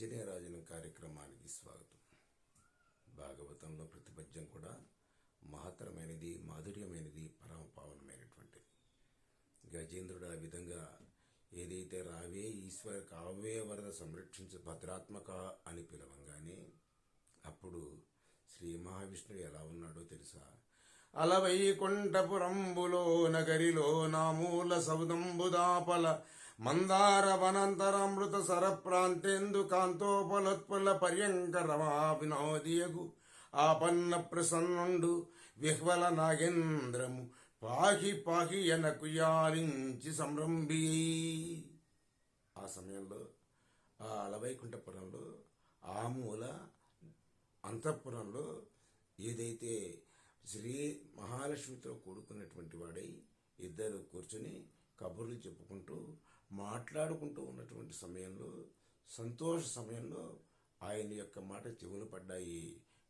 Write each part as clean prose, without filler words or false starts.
ఆంజనేయరాజుని కార్యక్రమానికి స్వాగతం. భాగవతంలో ప్రతి పద్యం కూడా మహత్తరమైనది, మాధుర్యమైనది, పరమపావనమైనటువంటిది. గజేంద్రుడు ఆ విధంగా ఏదైతే రావే ఈశ్వర కావే వరద సంరక్షించు భద్రాత్మక అని పిలవంగానే అప్పుడు శ్రీ మహావిష్ణువు ఎలా ఉన్నాడో తెలుసా? అలవైకుంఠపురంబులో నగరిలో నామూల సౌదంబుదాపల మందార వనంతరామృత సరప్రాంతేందు కాంతోపలోత్పల పర్యంకరమా వినోదియగు ఆపన్న ప్రసన్నుండు విహ్వల నాగేంద్రము పాహి పాహి ఎనకు యాలించి సంరంభి. ఆ సమయంలో ఆ అలవైకుంఠపురంలో ఆ మూల అంతఃపురంలో ఏదైతే శ్రీ మహాలక్ష్మితో కూడుకున్నటువంటి వాడై ఇద్దరు కూర్చుని కబుర్లు చెప్పుకుంటూ మాట్లాడుకుంటూ ఉన్నటువంటి సమయంలో, సంతోష సమయంలో ఆయన యొక్క మాట చెవులు పడ్డాయి.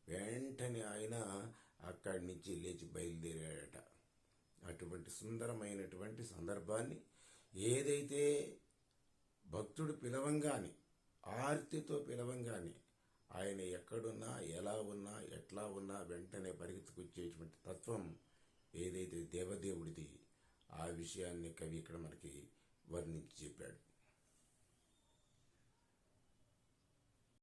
వెంటనే ఆయన అక్కడి నుంచి లేచి బయలుదేరాడట. అటువంటి సుందరమైనటువంటి సందర్భాన్ని ఏదైతే భక్తుడు పిలవంగాని, ఆర్తితో పిలవంగాని ఆయన ఎక్కడున్నా, ఎలా ఉన్నా, ఎట్లా ఉన్నా వెంటనే పరిగెత్తుకొచ్చేటువంటి తత్వం ఏదైతే దేవదేవుడిది, ఆ విషయాన్ని కవి ఇక్కడ మనకి వర్ణించి చెప్పాడు.